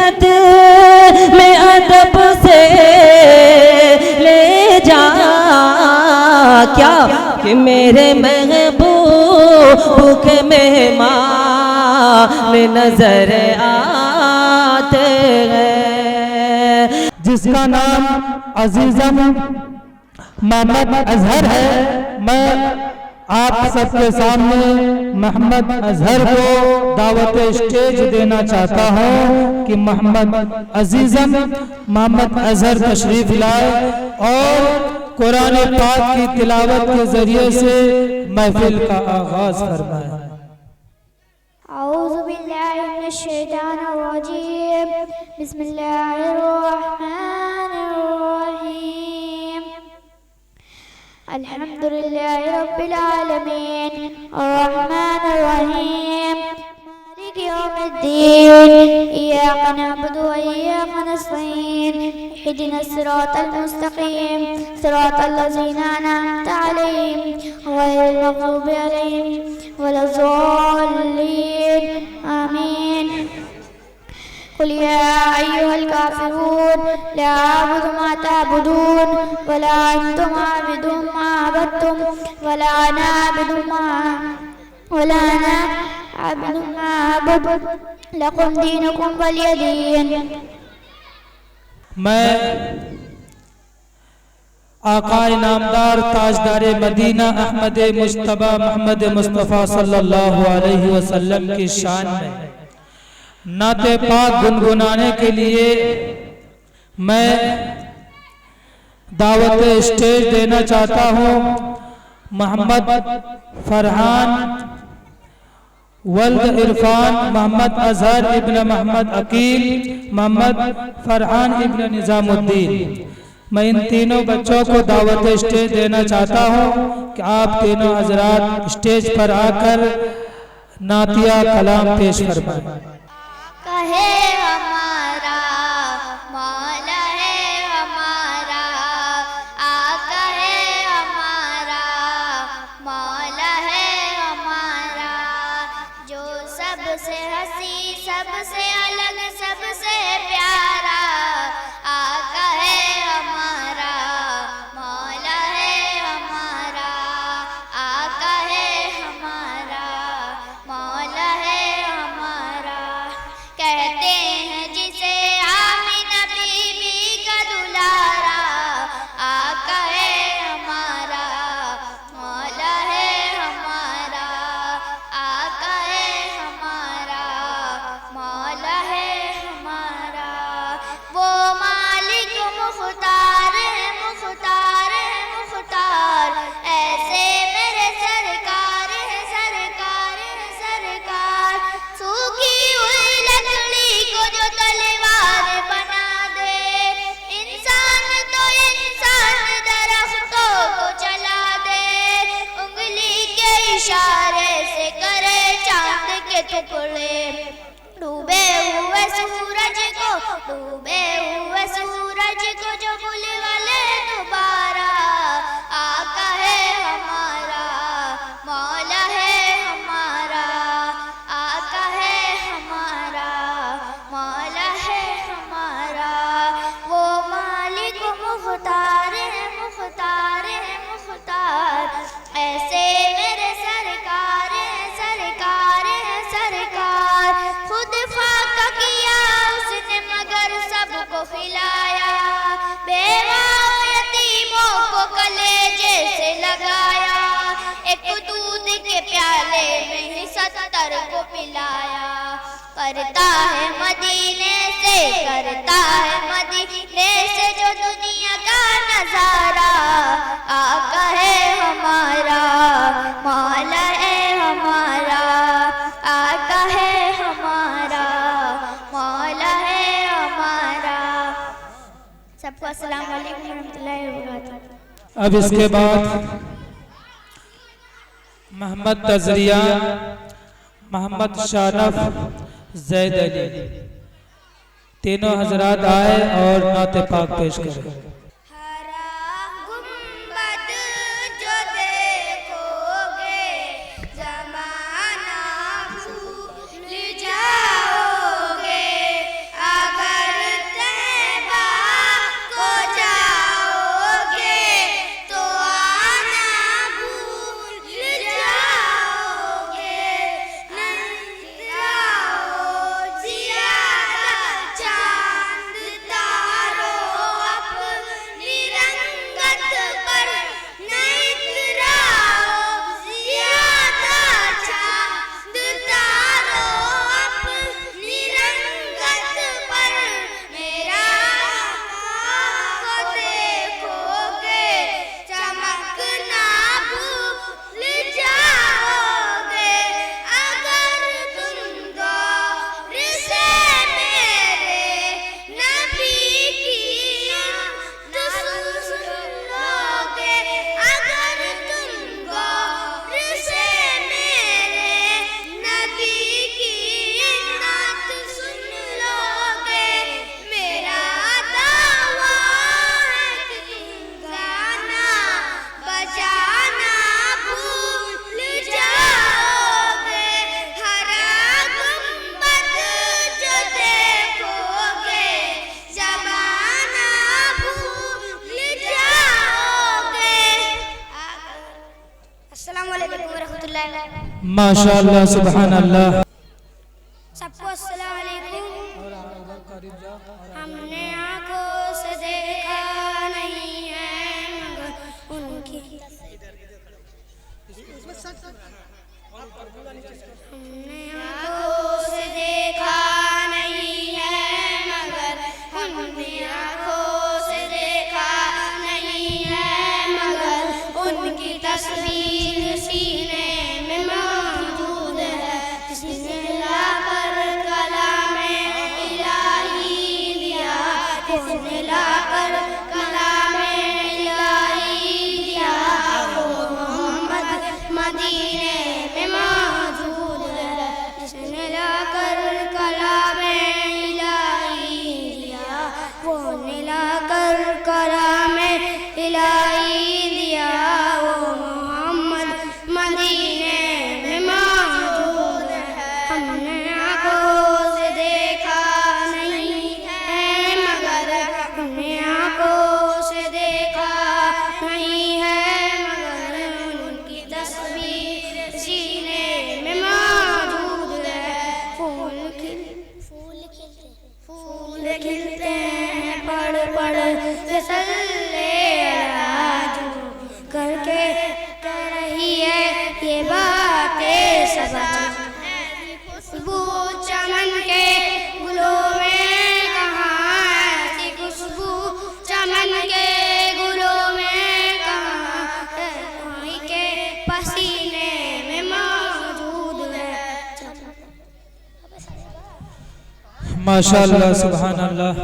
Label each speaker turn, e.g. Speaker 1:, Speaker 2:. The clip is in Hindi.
Speaker 1: जन्नत में अदब से ले जा, क्या कि मेरे महबूब के मेहमान नजर आते हैं।
Speaker 2: जिसका नाम अजीज़म मोहम्मद अजहर है, मैं आप सबके सामने मोहम्मद अजहर को दावत स्टेज देना चाहता हूं कि मोहम्मद अजीज़म मोहम्मद अजहर तशरीफ लाए और कुरान पाक की तिलावत के जरिए से महफिल का आगाज फरमाए।
Speaker 3: औज़ु बिल्लाहि मिनश शैतानिर रजीम, बिस्मिल्लाहिर रहमानिर रहीम। अल्हम्दुलिल्लाहि रब्बिल आलमीन, अर्रहमानिर रहीम, मालिकि यौमिद्दीन, इय्याका नअबुदु व इय्याका नस्तईन, इहदिनस सिरातल मुस्तकीम, सिरातल लज़ीना अनअमता अलैहिम, गैरिल मग़ज़ूबि अलैहिम वलज़ाल्लीन, आमीन। कुल या अय्युहल काफ़िरून ला अअबुदु मा तअबुदून वला अंतुम आबिदून मा अबदतुम वला अना आबिदु मा अअबुदु लकुम दीनुकुम वलिय दीन।
Speaker 2: मैं आकाए नामदार ताजदारे मदीना अहमद मुश्तबा मोहम्मद मुस्तफ़ा सल्लल्लाहु अलैहि वसल्लम की शान में नाते पाक गुनगुनाने के लिए मैं दावत स्टेज देना चाहता हूँ। मोहम्मद फरहान वल्द इरफान मोहम्मद अजहर इब्न मोहम्मद अकील मोहम्मद फरहान इब्न निज़ामुद्दीन, मैं इन तीनों बच्चों को दावत स्टेज देना चाहता हूँ कि आप तीनों हजरात स्टेज पर आकर नातिया कलाम पेश फरमाएं।
Speaker 3: कहे हमारा मौला है हमारा, आका है हमारा, मौला है हमारा, जो सबसे हंसी सबसे अलग सबसे प्यारा, आका है हमारा, मौला है हमारा, आका है हमारा, मौला है हमारा। कहते हैं जिसे आमिना बीबी का दुलारा, आका है हमारा, मौला है हमारा, आका है हमारा, मौला है हमारा। वो मालिक मुख्तार है मुख्तार है मुख्तार, ऐसे मेरे सरकार है सरकार है सरकार। सूखी हुई लकड़ी को जो तलवार बना दे, इंसान तो इंसान दरख्तों को जला दे, उंगली के इशारे से करे चांद के टुकड़े, डूबे हुए सूरज को डूबे हुए सूरज को जो बुलवा ले दोबारा, आका है हमारा, मौला है हमारा, आका है हमारा, मौला है हमारा। वो मालिक मुख्तार है मुख्तार है मुख्तार, ऐसे मेरे सरकार है सरकार है सरकार। खुद फाका किया उसने मगर सबको खिलाया, बेवाओं यतीमों को कलेजे से लगाया, एक दूध के प्याले में ही 70 को पिलाया। करता है मदीने से करता है मदीने से जो दुनिया का नजारा, आका है हमारा, मौला है हमारा, आका है हमारा, मौला है हमारा। सबको अस्सलाम वालेकुम रहमतुल्लाहि व बरकातहू।
Speaker 2: अब इसके बाद मोहम्मद तजरिया, मोहम्मद शारफ, जैद अली, तीनों हजरात आए और नाते पाक पेश करें।
Speaker 3: हरा गुंबद जो देखोगे जमाना भूल जाओगे, आगा
Speaker 2: माशाअल्लाह सुभान अल्लाह।
Speaker 3: सबको अस्सलाम वालेकुम। हमने आंखों से देखा नहीं है मगर उनकी, हमने आंखों से देखा नहीं है मगर, हमने आंखों से देखा नहीं है मगर उनकी तस्वीर सीने में मौजूद है। जिसने लाकर कलामे इलाही दिया, जिसने लाकर कलामे इलाही दिया, वो मोहम्मद मदीने में मौजूद है। जिसने लाकर कलामे इलाही दिया, वो ने लाकर कलामे इलाही दिया, वो मोहम्मद मदीने में मौजूद है। हमने आंखों से देखा नहीं है मगर, हमने आंखों से देखा नहीं है मगर उनकी तस्वीर सीने में मौजूद है। फूल खिलते हैं पड़ पड़ से सल्ले अला करके कह रही है ये बातें सबा। खुशबू चमन के गुलों में कहाँ, ऐसी खुशबू चमन के गुलों में कहाँ, कोई के पसीने में मौजूद है।
Speaker 2: माशाअल्लाह सुभान अल्लाह।